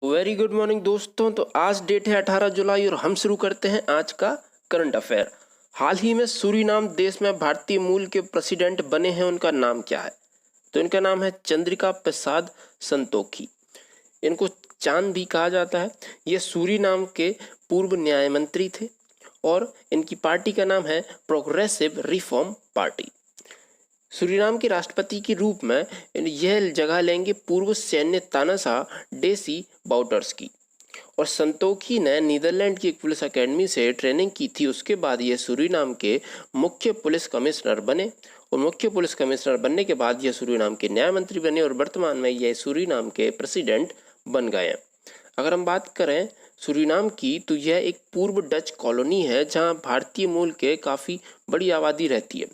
Very good morning दोस्तों। तो आज डेट है 18 जुलाई और हम शुरू करते हैं आज का करंट अफेयर। हाल ही में सूरीनाम देश में भारतीय मूल के प्रेसिडेंट बने हैं, उनका नाम क्या है? तो इनका नाम है चंद्रिका प्रसाद संतोखी। इनको चांद भी कहा जाता है। ये सूरीनाम के पूर्व न्याय मंत्री थे और इनकी पार्टी का नाम है प्रोग्रेसिव रिफॉर्म पार्टी। सूरीनाम के राष्ट्रपति के रूप में यह जगह लेंगे पूर्व सैन्य तानाशाह डेसी बाउटर्स की। और संतोखी ने नीदरलैंड की एक पुलिस अकेडमी से ट्रेनिंग की थी। उसके बाद ये सूरीनाम के मुख्य पुलिस कमिश्नर बने और मुख्य पुलिस कमिश्नर बनने के बाद यह सूरीनाम के न्याय मंत्री बने और वर्तमान में यह सूरीनाम के प्रेसिडेंट बन गए हैं। अगर हम बात करें सूरीनाम की, तो यह एक पूर्व डच कॉलोनी है जहां भारतीय मूल के काफ़ी बड़ी आबादी रहती है।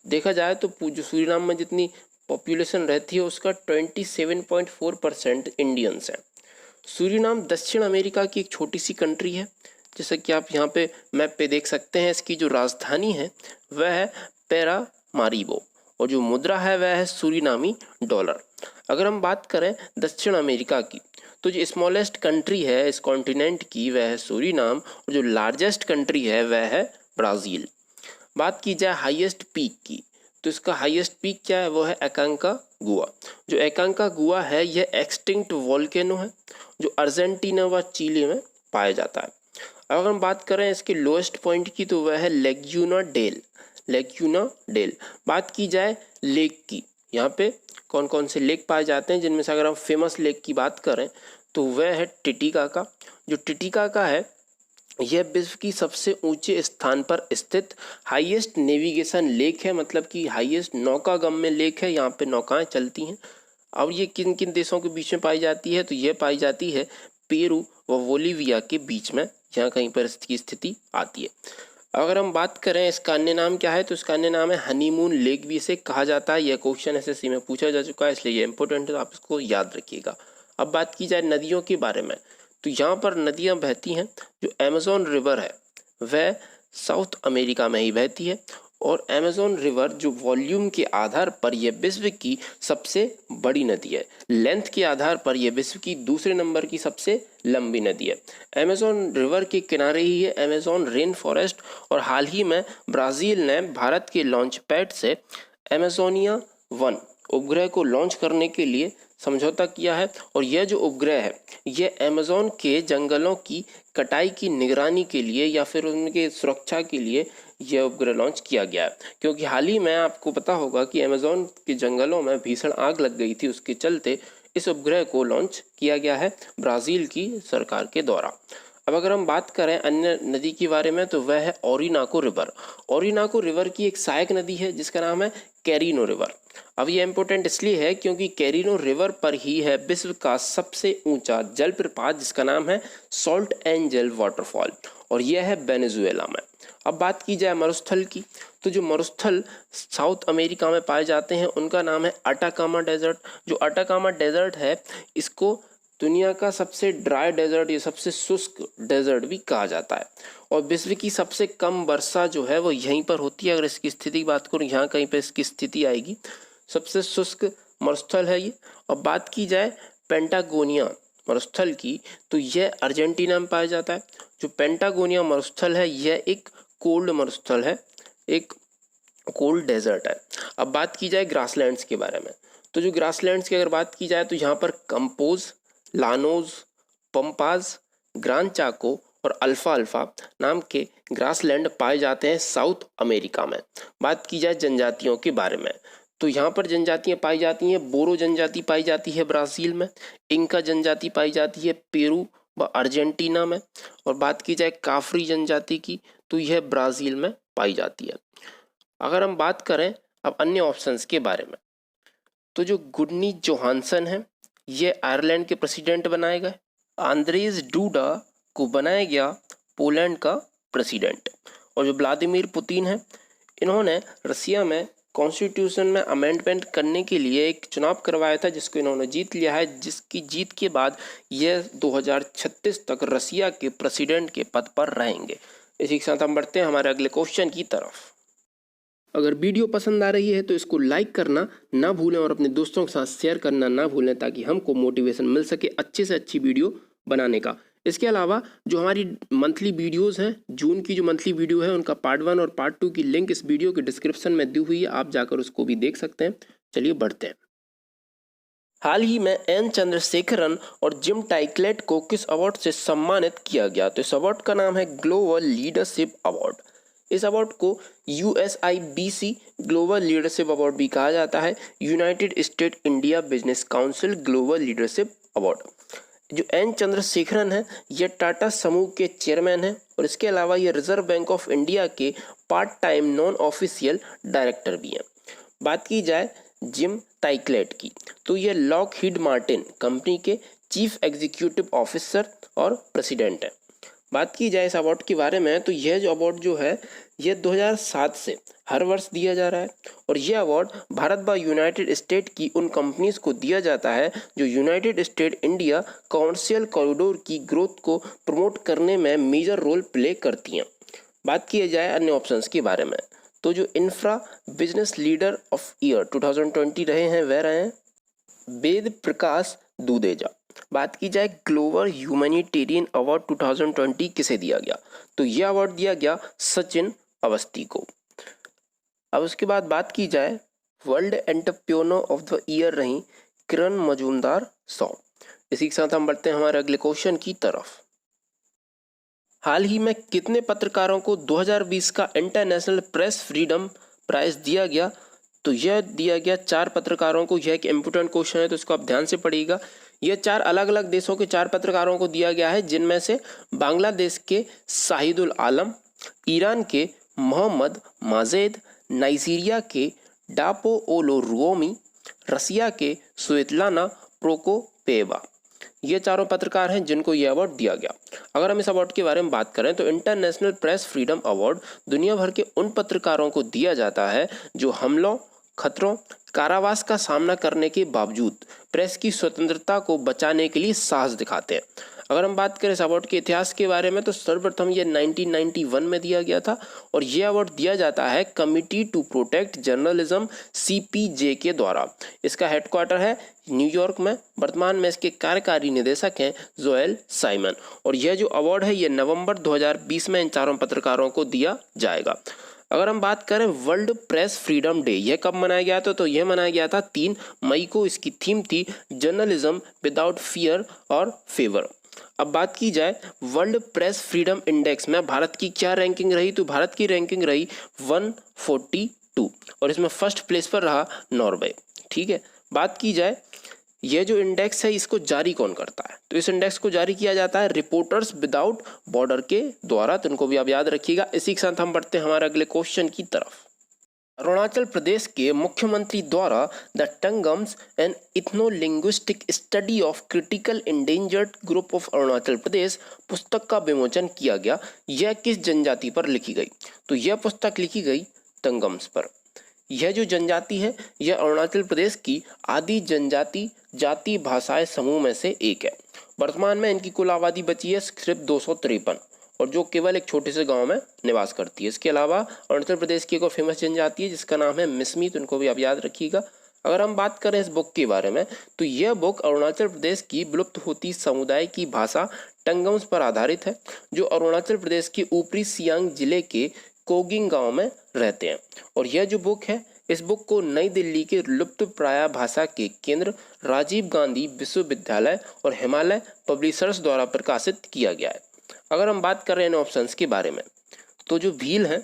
देखा जाए तो जो सूरीनाम में जितनी पॉपुलेशन रहती है उसका 27.4% इंडियंस है। सूरीनाम दक्षिण अमेरिका की एक छोटी सी कंट्री है। जैसे कि आप यहाँ पे मैप पे देख सकते हैं, इसकी जो राजधानी है वह है पैरामारीबो और जो मुद्रा है वह है सूरीनामी डॉलर। अगर हम बात करें दक्षिण अमेरिका की, तो जो स्मॉलेस्ट कंट्री है इस कॉन्टिनेंट की वह है सूरीनाम और जो लार्जेस्ट कंट्री है वह है ब्राज़ील। बात की जाए हाईएस्ट पीक की, तो इसका हाईएस्ट पीक क्या है? वो है एकांकागुआ। जो एकांकागुआ है यह एक्सटिंक्ट वोल्केनो है जो अर्जेंटीना व चिली में पाया जाता है। अगर हम बात करें इसके लोएस्ट पॉइंट की, तो वह है लेग्यूना डेल। लेग्यूना डेल। बात की जाए लेक की, यहाँ पे कौन कौन से लेक पाए जाते हैं, जिनमें से अगर हम फेमस लेक की बात करें तो वह है टिटिकाका। जो टिटिकाका है यह विश्व की सबसे ऊंचे स्थान पर स्थित हाईएस्ट नेविगेशन लेक है, मतलब कि हाईएस्ट नौकागम्य लेक है। यहाँ पे नौकाएं चलती हैं। अब ये किन किन देशों के बीच में पाई जाती है? तो यह पाई जाती है पेरू व बोलीविया के बीच में, यहाँ कहीं पर इसकी स्थिति आती है। अगर हम बात करें इसका अन्य नाम क्या है, तो इसका अन्य नाम है हनीमून लेक भी इसे कहा जाता है। यह क्वेश्चन एसएससी में पूछा जा चुका है, इसलिए ये इंपॉर्टेंट है, तो आप इसको याद रखिएगा। अब बात की जाए नदियों के बारे में, तो यहाँ पर नदियाँ बहती हैं। जो अमेज़न रिवर है वह साउथ अमेरिका में ही बहती है और अमेज़न रिवर जो वॉल्यूम के आधार पर यह विश्व की सबसे बड़ी नदी है। लेंथ के आधार पर यह विश्व की दूसरे नंबर की सबसे लंबी नदी है। अमेज़न रिवर के किनारे ही है अमेज़न रेन फॉरेस्ट। और हाल ही में ब्राज़ील ने भारत के लॉन्च पैड से अमेज़ोनिया 1 उपग्रह को लॉन्च करने के लिए समझौता किया है। और यह जो उपग्रह है यह अमेज़न के जंगलों की कटाई की निगरानी के लिए या फिर उनके सुरक्षा के लिए यह उपग्रह लॉन्च किया गया है। क्योंकि हाल ही में आपको पता होगा कि अमेज़न के जंगलों में भीषण आग लग गई थी, उसके चलते इस उपग्रह को लॉन्च किया गया है ब्राज़ील की सरकार के द्वारा। अब अगर हम बात करें अन्य नदी के बारे में, तो वह है ओरिनाको रिवर। ओरिनाको रिवर की एक सहायक नदी है जिसका नाम है कैरिनो रिवर। अब ये इंपॉर्टेंट इसलिए है क्योंकि कैरिनो रिवर पर ही है विश्व का सबसे ऊंचा जलप्रपात जिसका नाम है सॉल्ट एंजल वाटरफॉल और यह है वेनेजुएला में। अब बात की जाए मरुस्थल की, तो जो मरुस्थल साउथ अमेरिका में पाए जाते हैं उनका नाम है अटाकामा डेजर्ट। जो अटाकामा डेजर्ट है इसको दुनिया का सबसे ड्राई डेजर्ट या सबसे शुष्क डेजर्ट भी कहा जाता है। और विश्व की सबसे कम वर्षा जो है वो यहीं पर होती है। अगर इसकी स्थिति की बात करूँ, यहाँ कहीं पर इसकी स्थिति आएगी। सबसे शुष्क मरुस्थल है ये। अब बात की जाए पेंटागोनिया मरुस्थल की, तो यह अर्जेंटीना में पाया जाता है। जो पेंटागोनिया मरुस्थल है यह एक कोल्ड मरुस्थल है, एक कोल्ड डेजर्ट है। अब बात की जाए ग्रासलैंड्स के बारे में, तो जो ग्रासलैंड्स की अगर बात की जाए तो यहाँ पर कंपोज, लानोज, पंपाज, ग्रांड चाको और अल्फा अल्फा नाम के ग्रासलैंड पाए जाते हैं साउथ अमेरिका में। बात की जाए जनजातियों के बारे में, तो यहाँ पर जनजातियाँ पाई जाती हैं। बोरो जनजाति पाई जाती है ब्राज़ील में, इंका जनजाति पाई जाती है पेरू व अर्जेंटीना में। और बात की जाए काफरी जनजाति की, तो यह ब्राज़ील में पाई जाती है। अगर हम बात करें अब अन्य ऑप्शंस के बारे में, तो जो गुडनी जोहानसन है ये आयरलैंड के प्रेसिडेंट बनाए गए। आंद्रेज डूडा को बनाया गया पोलैंड का प्रेसिडेंट। और जो व्लादिमीर पुतिन है इन्होंने रसिया में कॉन्स्टिट्यूशन में अमेंडमेंट करने के लिए एक चुनाव करवाया था जिसको इन्होंने जीत लिया है, जिसकी जीत के बाद यह 2036 तक रसिया के प्रेसिडेंट के पद पर रहेंगे। इसी के साथ हम बढ़ते हैं हमारे अगले क्वेश्चन की तरफ। अगर वीडियो पसंद आ रही है तो इसको लाइक करना ना भूलें और अपने दोस्तों के साथ शेयर करना ना भूलें, ताकि हमको मोटिवेशन मिल सके अच्छे से अच्छी वीडियो बनाने का। इसके अलावा जो हमारी मंथली वीडियोस हैं, जून की जो मंथली वीडियो है उनका पार्ट 1 और पार्ट 2 की लिंक इस वीडियो के डिस्क्रिप्शन में दी हुई है, आप जाकर उसको भी देख सकते हैं। चलिए बढ़ते हैं। हाल ही में एन चंद्रशेखरन और जिम टाइकलेट को किस अवार्ड से सम्मानित किया गया? तो इस अवार्ड का नाम है ग्लोबल लीडरशिप अवार्ड। इस अवार्ड को USIBC ग्लोबल लीडरशिप अवार्ड भी कहा जाता है, United state India business council global leadership award. जो एन चंद्रशेखरन है ये टाटा समूह के चेयरमैन हैं और इसके अलावा ये रिजर्व बैंक ऑफ इंडिया के part time non official director भी हैं। बात की जाए जिम टाइकलेट की, तो ये लॉकहीड मार्टिन कंपनी के चीफ एग्जीक्यूटिव ऑफिसर और प्रेसिडेंट हैं। बात की जाए इस अवार्ड के बारे में, तो यह जो अवार्ड जो है ये 2007 से हर वर्ष दिया जा रहा है और यह अवार्ड भारत व यूनाइटेड स्टेट की उन कंपनीज को दिया जाता है जो United state India commercial corridor की ग्रोथ को प्रमोट करने में मेजर रोल प्ले करती हैं। बात की जाए अन्य ऑप्शंस के बारे में, तो जो infra business leader of year 2020 रहे हैं वह रहे हैं वेद प्रकाश दुदेजा। बात की जाए ग्लोबल ह्यूमैनिटेरियन अवार्ड 2020 किसे दिया गया, तो यह अवार्ड दिया गया सचिन अवस्थी को। अब उसके बाद बात की जाए world entrepreneur of the year रही किरण मजूमदार 100। इसी के साथ हम बढ़ते हैं हमारे अगले क्वेश्चन की तरफ। हाल ही में कितने पत्रकारों को 2020 का इंटरनेशनल प्रेस फ्रीडम प्राइज दिया गया, तो यह दिया गया 4 पत्रकारों को। यह एक इम्पोर्टेंट क्वेश्चन है तो इसको आप ध्यान से पढ़िएगा। यह 4 अलग अलग देशों के 4 पत्रकारों को दिया गया है, जिनमें से बांग्लादेश के शाहिदुल आलम, ईरान के मोहम्मद माजेद, नाइजीरिया के डापो ओलो रुओमी, रसिया के स्वेतलाना प्रोकोपेवा। ये चारों पत्रकार हैं जिनको ये अवार्ड दिया गया। अगर हम इस अवार्ड के बारे में बात करें तो इंटरनेशनल प्रेस फ्रीडम अवार्ड दुनिया भर के उन पत्रकारों को दिया जाता है जो हमलों, खतरों, कारावास का सामना करने के बावजूद प्रेस की स्वतंत्रता को बचाने के लिए साहस दिखाते हैं। अगर हम बात करें इस अवार्ड के इतिहास के बारे में, तो सर्वप्रथम ये 1991 में दिया गया था और ये अवार्ड दिया जाता है committee to protect journalism CPJ के द्वारा। इसका हेडक्वार्टर है न्यूयॉर्क में। वर्तमान में इसके कार्यकारी निदेशक हैं जोएल साइमन और यह जो अवार्ड है ये नवंबर 2020 में इन चारों पत्रकारों को दिया जाएगा। अगर हम बात करें वर्ल्ड प्रेस फ्रीडम डे, यह कब मनाया गया था, तो यह मनाया गया था 3 मई को। इसकी थीम थी जर्नलिज्म विदाउट फियर और फेवर। अब बात की जाए वर्ल्ड प्रेस फ्रीडम इंडेक्स में भारत की क्या रैंकिंग रही, तो भारत की रैंकिंग रही 142 और इसमें फर्स्ट प्लेस पर रहा नॉर्वे। ठीक है, बात की जाए यह जो इंडेक्स है इसको जारी कौन करता है, तो इस इंडेक्स को जारी किया जाता है रिपोर्टर्स विदाउट बॉर्डर के द्वारा, तो इनको भी आप याद रखिएगा। इसी के साथ हम बढ़ते हैं हमारे अगले क्वेश्चन की तरफ। अरुणाचल प्रदेश के मुख्यमंत्री द्वारा the Tangams and ethnolinguistic study of critical endangered group of Arunachal Pradesh पुस्तक का विमोचन किया गया। यह किस जनजाति पर लिखी गई, तो यह पुस्तक लिखी गई टंगम्स पर। यह जो जनजाति है यह अरुणाचल प्रदेश की आदि जनजाति जाति भाषाएं समूह में से एक है। वर्तमान में इनकी कुल आबादी बची है सिर्फ 253 और जो केवल एक छोटे से गांव में निवास करती है। इसके अलावा अरुणाचल प्रदेश की एक और फेमस जनजाति है जिसका नाम है मिसमी, तो इनको भी आप याद रखिएगा। अगर हम बात करें इस बुक के बारे में, तो यह बुक अरुणाचल प्रदेश की विलुप्त होती समुदाय की भाषा टंगम्स पर आधारित है, जो अरुणाचल प्रदेश के ऊपरी सियांग जिले के कोगिंग गांव में रहते हैं। और यह जो बुक है इस बुक को नई दिल्ली के लुप्त प्राय भाषा के केंद्र राजीव गांधी विश्वविद्यालय और हिमालय पब्लिशर्स द्वारा प्रकाशित किया गया है। अगर हम बात कर रहे हैं ऑप्शंस के बारे में, तो जो भील है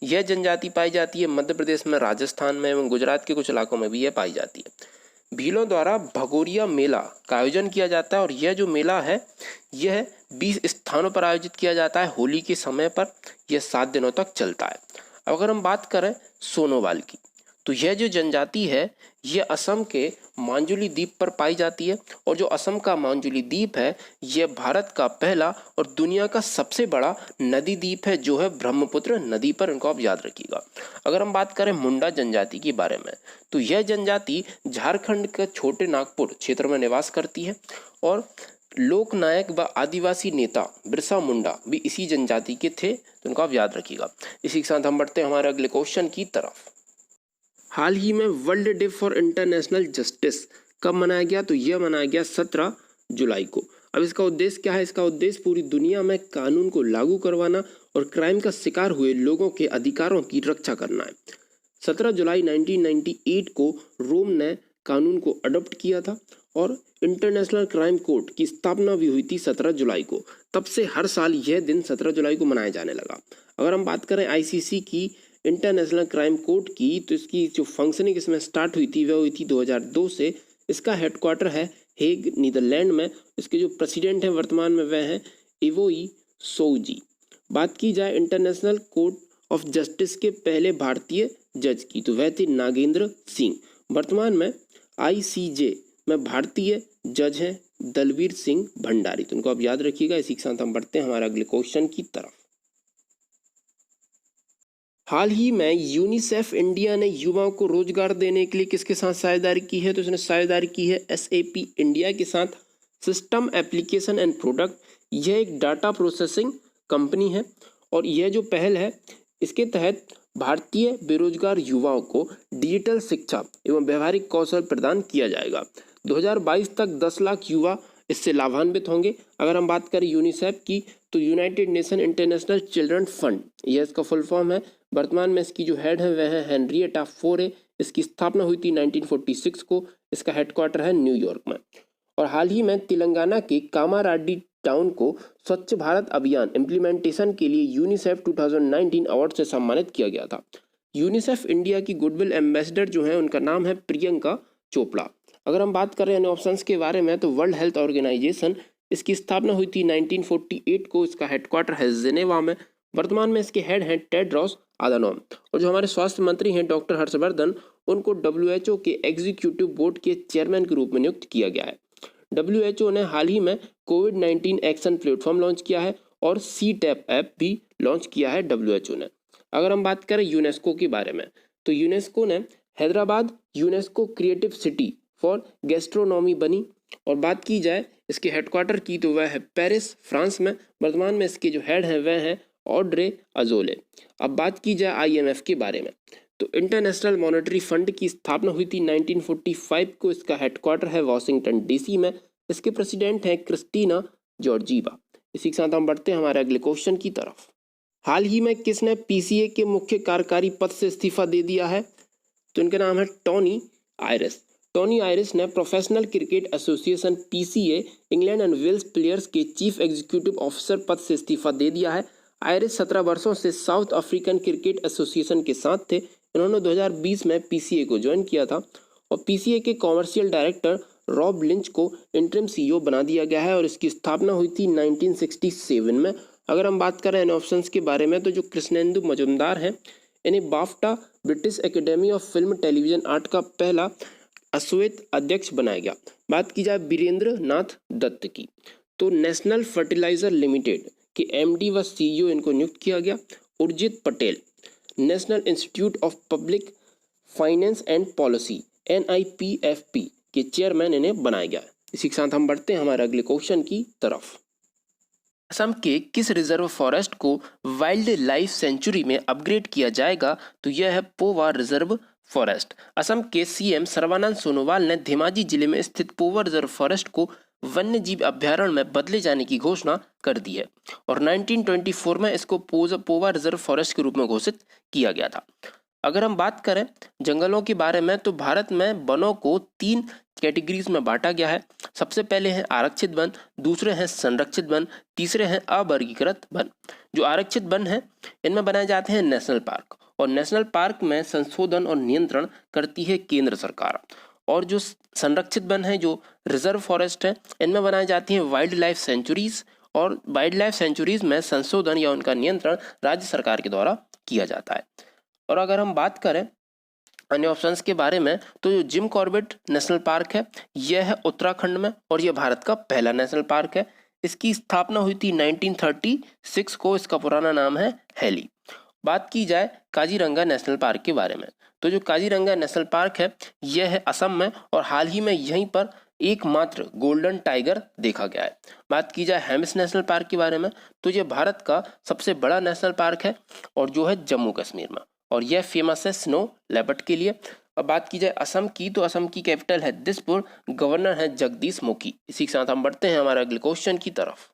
यह जनजाति पाई जाती है मध्य प्रदेश में, राजस्थान में एवं गुजरात के कुछ इलाकों में भी यह पाई जाती है। भीलों द्वारा भगोरिया मेला का आयोजन किया जाता है और यह जो मेला है यह 20 स्थानों पर आयोजित किया जाता है होली के समय पर। यह 7 दिनों तक चलता है। अगर हम बात करें सोनोवाल की, तो यह जो जनजाति है यह असम के मांजुली द्वीप पर पाई जाती है और जो असम का मांजुली द्वीप है यह भारत का पहला और दुनिया का सबसे बड़ा नदी द्वीप है जो है ब्रह्मपुत्र नदी पर, इनको आप याद रखिएगा। अगर हम बात करें मुंडा जनजाति के बारे में, तो यह जनजाति झारखंड के छोटे नागपुर क्षेत्र में निवास करती है और लोकनायक व आदिवासी नेता बिरसा मुंडा भी इसी जनजाति के थे, तो उनको आप याद रखिएगा। इसी के साथ हम बढ़ते हैं हमारे अगले क्वेश्चन की तरफ। हाल ही में world day for international justice कब मनाया गया? तो यह मनाया गया 17 जुलाई को। अब इसका उद्देश्य क्या है? इसका उद्देश्य पूरी दुनिया में कानून को लागू करवाना और क्राइम का शिकार हुए लोगों के अधिकारों की रक्षा करना है। 17 जुलाई 1998 को रोम ने कानून को अडॉप्ट किया था और इंटरनेशनल क्राइम कोर्ट की स्थापना भी हुई थी 17 जुलाई को। तब से हर साल यह दिन 17 जुलाई को मनाया जाने लगा। अगर हम बात करें आईसीसी की, इंटरनेशनल क्राइम कोर्ट की, तो इसकी जो फंक्शनिंग इसमें स्टार्ट हुई थी वह हुई थी 2002 से। इसका हेडक्वार्टर है हेग, नीदरलैंड में। इसके जो प्रेसिडेंट हैं वर्तमान में वह हैं इवोई सोउजी। बात की जाए इंटरनेशनल कोर्ट ऑफ जस्टिस के पहले भारतीय जज की, तो वह थे नागेंद्र सिंह। वर्तमान में आईसीजे में भारतीय जज हैं दलवीर सिंह भंडारी, तो उनको आप याद रखिएगा। इसी के साथ हम बढ़ते हैं हमारे अगले क्वेश्चन की तरफ। हाल ही में यूनिसेफ इंडिया ने युवाओं को रोजगार देने के लिए किसके साथ साझेदारी की है? तो इसने साझेदारी की है SAP इंडिया के साथ। सिस्टम एप्लीकेशन एंड प्रोडक्ट, यह एक डाटा प्रोसेसिंग कंपनी है और यह जो पहल है इसके तहत भारतीय बेरोजगार युवाओं को डिजिटल शिक्षा एवं व्यवहारिक कौशल प्रदान किया जाएगा। 2022 तक 10 लाख युवा इससे लाभान्वित होंगे। अगर हम बात करें यूनिसेफ की, तो United nation international children fund, यह इसका फुल फॉर्म है। वर्तमान में इसकी जो हेड है वह है हेनरिएटा फोरे। इसकी स्थापना हुई थी 1946 को। इसका हेडक्वार्टर है न्यूयॉर्क में। और हाल ही में तेलंगाना के कामारेड्डी टाउन को स्वच्छ भारत अभियान इम्प्लीमेंटेशन के लिए यूनिसेफ 2019 अवार्ड से सम्मानित किया गया था। यूनिसेफ इंडिया की गुडविल एम्बेसडर जो है उनका नाम है प्रियंका चोपड़ा। अगर हम बात करें इन ऑप्शंस के बारे में, तो वर्ल्ड हेल्थ ऑर्गेनाइजेशन, इसकी स्थापना हुई थी 1948 को। इसका हेडक्वार्टर है जिनेवा में। वर्तमान में इसके हेड हैं टेड्रोस अधानोम। और जो हमारे स्वास्थ्य मंत्री हैं डॉक्टर हर्षवर्धन, उनको WHO के एग्जीक्यूटिव बोर्ड के चेयरमैन के रूप में नियुक्त किया गया है। WHO ने हाल ही में कोविड-19 एक्शन प्लेटफॉर्म लॉन्च किया है और CTAP ऐप भी लॉन्च किया है WHO ने। अगर हम बात करें यूनेस्को के बारे में, तो यूनेस्को ने Hyderabad UNESCO creative city for gastronomy बनी। और बात की जाए इसके हेडक्वार्टर की, तो वह है पेरिस, फ्रांस में। वर्तमान में इसके जो हेड हैं वह हैं ऑड्रे अजोले। अब बात की जाए IMF के बारे में, तो इंटरनेशनल मॉनेटरी फंड की स्थापना हुई थी 1945 को। इसका हेडक्वार्टर है वॉशिंगटन DC में। इसके प्रेसिडेंट हैं क्रिस्टीना जॉर्जीवा। इसी के साथ हम बढ़ते हैं हमारे अगले क्वेश्चन की तरफ। हाल ही में किसने PCA के मुख्य कार्यकारी पद से इस्तीफा दे दिया है? तो इनका नाम है टोनी आयरिस। टोनी आयरिस ने professional cricket association PCA England and Wales players के चीफ एग्जीक्यूटिव ऑफिसर पद से इस्तीफा दे दिया है। आयरिस 17 वर्षों से साउथ अफ्रीकन क्रिकेट एसोसिएशन के साथ थे। इन्होंने 2020 में PCA को ज्वाइन किया था और PCA के कॉमर्शियल डायरेक्टर रॉब लिंच को इंटरिम CEO बना दिया गया है और इसकी स्थापना हुई थी 1967 में। अगर हम बात करें इन ऑप्शंस के बारे में, तो जो कृष्णेंदु मजुमदार हैं, इन्हें BAFTA British academy of film television art का पहला अश्वेत अध्यक्ष बनाया गया। बात की जाए वीरेंद्र नाथ दत्त की, तो नेशनल फर्टिलाइजर लिमिटेड के MD व CEO इनको नियुक्त किया गया। Urjit Patel national institute of public finance and policy NIPFP के चेयरमैन इन्हें बनाया गया। इसी के साथ हम बढ़ते हैं हमारे अगले क्वेश्चन की तरफ। असम के किस रिजर्व फॉरेस्ट को वाइल्ड लाइफ सेंचुरी में अपग्रेड किया जाएगा? तो यह है पोवा रिजर्व फॉरेस्ट। असम के CM सर्बानंद सोनोवाल ने धेमाजी जिले में स्थित पोवा रिजर्व फॉरेस्ट को वन्य जीव अभ्यारण्य में बदले जाने की घोषणा कर दी है और 1924 में इसको पोवा रिजर्व फॉरेस्ट के रूप में घोषित किया गया था। अगर हम बात करें जंगलों के बारे में, तो भारत में वनों को 3 कैटेगरीज में बांटा गया है। सबसे पहले हैं आरक्षित वन, दूसरे हैं संरक्षित वन, तीसरे हैं अवर्गीकृत वन। जो आरक्षित वन है इनमें बनाए जाते हैं नेशनल पार्क और नेशनल पार्क में संशोधन और नियंत्रण करती है केंद्र सरकार। और जो संरक्षित वन है, जो रिजर्व फॉरेस्ट है, इनमें बनाई जाती हैं वाइल्ड लाइफ सेंचुरीज और वाइल्ड लाइफ सेंचुरीज में संशोधन या उनका नियंत्रण राज्य सरकार के द्वारा किया जाता है। और अगर हम बात करें अन्य ऑप्शंस के बारे में, तो जो जिम कॉर्बेट नेशनल पार्क है यह है उत्तराखंड में और यह भारत का पहला नेशनल पार्क है। इसकी स्थापना हुई थी 1936 को। इसका पुराना नाम है हेली। बात की जाए काजीरंगा नेशनल पार्क के बारे में, तो जो काजीरंगा नेशनल पार्क है यह है असम में और हाल ही में यहीं पर एकमात्र गोल्डन टाइगर देखा गया है। बात की जाए हेमिस नेशनल पार्क के बारे में तो ये भारत का सबसे बड़ा नेशनल पार्क है और जो है जम्मू कश्मीर में, और यह फेमस है स्नो लेपर्ड के लिए। अब बात की जाए असम की तो असम की कैपिटल है दिसपुर, गवर्नर है जगदीश मुखी। इसी के साथ हम बढ़ते हैं हमारे अगले क्वेश्चन की तरफ।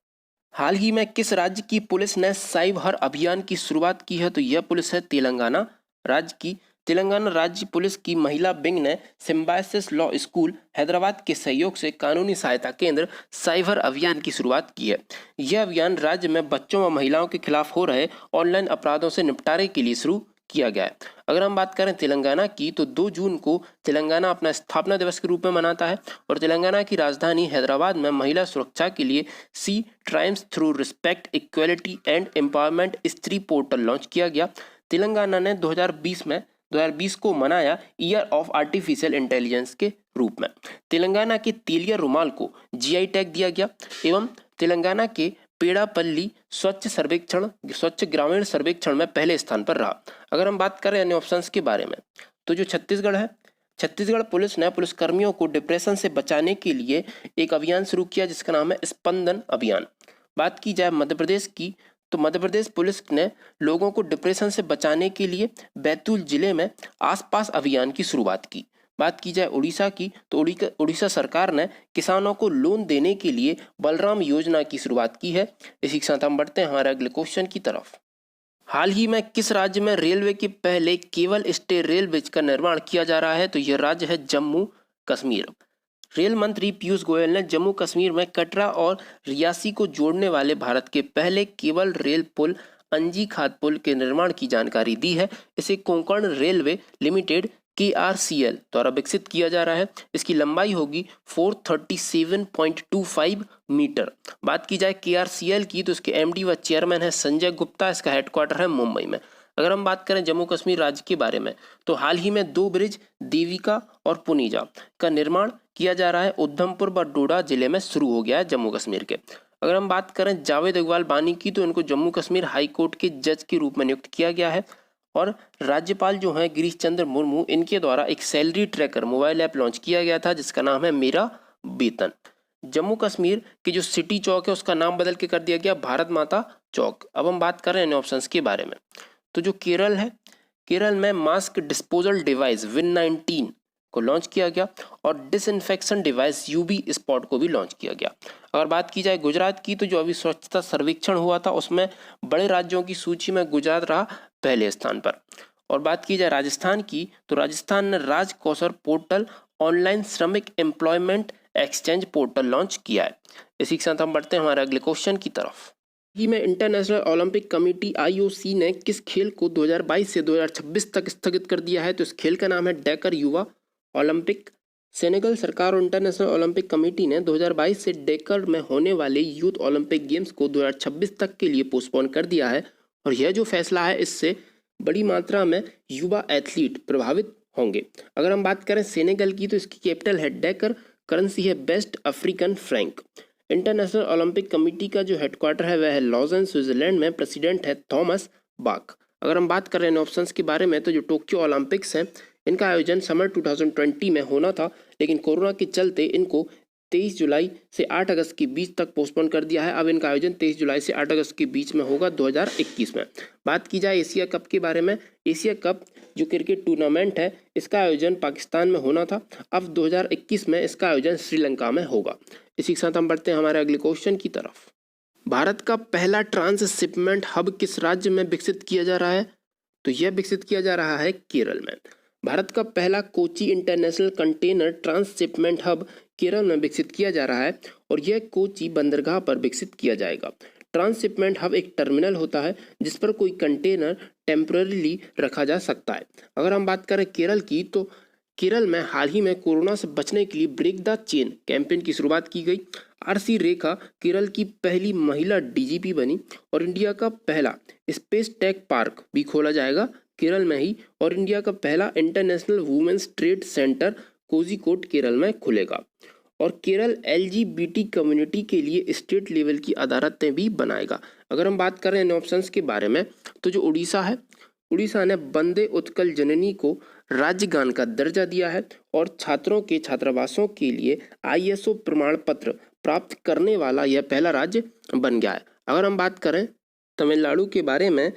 हाल ही में किस राज्य की पुलिस ने साइब हर अभियान की शुरुआत की है? तो यह पुलिस है तेलंगाना राज्य की। तेलंगाना राज्य पुलिस की महिला विंग ने सिम्बायोसिस लॉ स्कूल हैदराबाद के सहयोग से कानूनी सहायता केंद्र साइबर अभियान की शुरुआत की है। यह अभियान राज्य में बच्चों व महिलाओं के खिलाफ हो रहे ऑनलाइन अपराधों से निपटारे के लिए शुरू किया गया है। अगर हम बात करें तेलंगाना की तो 2 जून को तेलंगाना अपना स्थापना दिवस के रूप में मनाता है और तेलंगाना की राजधानी हैदराबाद में महिला सुरक्षा के लिए C trims through respect equality and empowerment Stree portal launch किया गया। तेलंगाना ने 2020 को मनाया ईयर ऑफ आर्टिफिशियल इंटेलिजेंस के रूप में। तेलंगाना के तेलिया रुमाल को जीआई टैग दिया गया एवं तेलंगाना के पेड़ापल्ली स्वच्छ ग्रामीण सर्वेक्षण में पहले स्थान पर रहा। अगर हम बात करें अन्य ऑप्शंस के बारे में तो जो छत्तीसगढ़ है, छत्तीसगढ़ पुलिस ने पुलिसकर्मियों को डिप्रेशन से बचाने के लिए एक अभियान शुरू किया जिसका नाम है स्पंदन अभियान। बात की जाए मध्य प्रदेश की तो मध्य प्रदेश पुलिस ने लोगों को डिप्रेशन से बचाने के लिए बैतूल जिले में आसपास अभियान की शुरुआत की। बात की जाए उड़ीसा की तो उड़ीसा सरकार ने किसानों को लोन देने के लिए बलराम योजना की शुरुआत की है। इसी के साथ हम बढ़ते हैं हमारे अगले क्वेश्चन की तरफ। हाल ही में किस राज्य में रेलवे के पहले केबल स्टे रेल ब्रिज का निर्माण किया जा रहा है? तो यह राज्य है जम्मू कश्मीर। रेल मंत्री पीयूष गोयल ने जम्मू कश्मीर में कटरा और रियासी को जोड़ने वाले भारत के पहले केबल रेल पुल अंजी खात पुल के निर्माण की जानकारी दी है। इसे कोंकण रेलवे लिमिटेड KRCL द्वारा विकसित किया जा रहा है। इसकी लंबाई होगी 437.25 मीटर। बात की जाए KRCL की तो इसके MD व चेयरमैन है संजय गुप्ता। इसका हेडक्वार्टर है मुंबई में। अगर हम बात करें जम्मू कश्मीर राज्य के बारे में तो हाल ही में 2 ब्रिज देविका और पुनीजा का निर्माण किया जा रहा है। उधमपुर व डोडा जिले में शुरू हो गया है जम्मू कश्मीर के। अगर हम बात करें जावेद इकबाल बानी की तो इनको जम्मू कश्मीर हाई कोर्ट के जज के रूप में नियुक्त किया गया है। और राज्यपाल जो हैं गिरीश चंद्र मुर्मू, इनके द्वारा एक salary tracker mobile app launch किया गया था जिसका नाम है मेरा वेतन। जम्मू कश्मीर के जो सिटी चौक है उसका नाम बदल के कर दिया गया भारत माता चौक। अब हम बात कर रहे हैं ऑप्शंस के बारे में तो जो केरल है, केरल में मास्क डिस्पोजल डिवाइस Win19 को लॉन्च किया गया और डिसइंफेक्शन डिवाइस UV स्पॉट को भी लॉन्च किया गया। अगर बात की जाए गुजरात की तो जो अभी स्वच्छता सर्वेक्षण हुआ था उसमें बड़े राज्यों की सूची में गुजरात रहा पहले स्थान पर। और बात की जाए राजस्थान की तो राजस्थान ने राज कौशल पोर्टल ऑनलाइन श्रमिक एम्प्लॉयमेंट एक्सचेंज पोर्टल लॉन्च किया है। इसी के साथ हम बढ़ते हैं हमारे अगले क्वेश्चन की तरफ। ही में इंटरनेशनल ओलंपिक कमेटी IOC ने किस खेल को 2022 से 2026 तक स्थगित कर दिया है? तो इस खेल का नाम है डेकर युवा ओलंपिक। सेनेगल सरकार और इंटरनेशनल ओलंपिक कमेटी ने 2022 से डेकर में होने वाले यूथ ओलंपिक गेम्स को 2026 तक के लिए पोस्टपोन कर दिया है और यह जो फैसला है इससे बड़ी मात्रा में युवा एथलीट प्रभावित होंगे। अगर हम बात करें सेनेगल की तो इसकी कैपिटल है डेकर, करेंसी है West African franc. International Olympic committee का जो हेडक्वार्टर है वह है लॉजन स्विट्जरलैंड में। प्रेसिडेंट है थॉमस बाक। अगर हम बात कर रहे हैं ऑप्शंस के बारे में तो जो टोक्यो ओलंपिक्स हैं इनका आयोजन समर 2020 में होना था लेकिन कोरोना के चलते इनको 23 जुलाई से 8 अगस्त के बीच तक पोस्टपोन कर दिया है। अब इनका आयोजन 23 जुलाई से 8 अगस्त के बीच में होगा 2021 में। बात की जाए एशिया कप के बारे में, एशिया कप जो क्रिकेट टूर्नामेंट है इसका आयोजन पाकिस्तान में होना था। अब 2021 में इसका आयोजन श्रीलंका में होगा। इसी के साथ हम बढ़ते हैं हमारे अगले क्वेश्चन की तरफ। भारत का पहला ट्रांसशिपमेंट हब किस राज्य में विकसित किया जा रहा है? तो यह विकसित किया जा रहा है केरल में। भारत का पहला Kochi international container transshipment hub Kerala में विकसित किया जा रहा है और यह कोची बंदरगाह पर विकसित किया जाएगा। ट्रांसशिपमेंट हब एक टर्मिनल होता है जिस पर कोई कंटेनर टेम्पररीली रखा जा सकता है। अगर हम बात करें केरल की तो केरल में हाल ही में कोरोना से बचने के लिए ब्रेक द चेन कैंपेन की शुरुआत की गई। RC रेखा केरल की पहली महिला DGP बनी और इंडिया का पहला स्पेस टेक पार्क भी खोला जाएगा केरल में ही और इंडिया का पहला international women's trade centre Kozhikode Kerala में खुलेगा। और केरल LGBT कम्युनिटी के लिए स्टेट लेवल की अदालतें भी बनाएगा। अगर हम बात करें इन ऑप्शंस के बारे में तो जो उड़ीसा है, उड़ीसा ने वंदे उत्कल जननी को राज्यगान का दर्जा दिया है और छात्रों के छात्रावासों के लिए ISO प्रमाण पत्र प्राप्त करने वाला यह पहला राज्य बन गया है। अगर हम बात करें तमिलनाडु के बारे में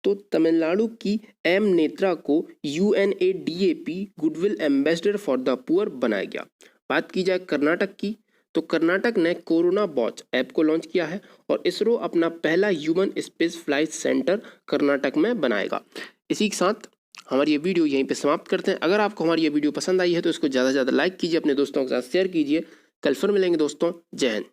तो तमिलनाडु की एम नेत्रा को UNADAP goodwill ambassador for the poor बनाया गया। बात की जाए कर्नाटक की तो कर्नाटक ने कोरोना वॉच ऐप को लॉन्च किया है और इसरो अपना पहला human space flight centre Karnataka में बनाएगा। इसी के साथ हमारी ये वीडियो यहीं पे समाप्त करते हैं। अगर आपको हमारी ये वीडियो पसंद आई है तो इसको ज़्यादा से ज़्यादा लाइक कीजिए, अपने दोस्तों के साथ शेयर कीजिए। कल फिर मिलेंगे दोस्तों, जय हिंद।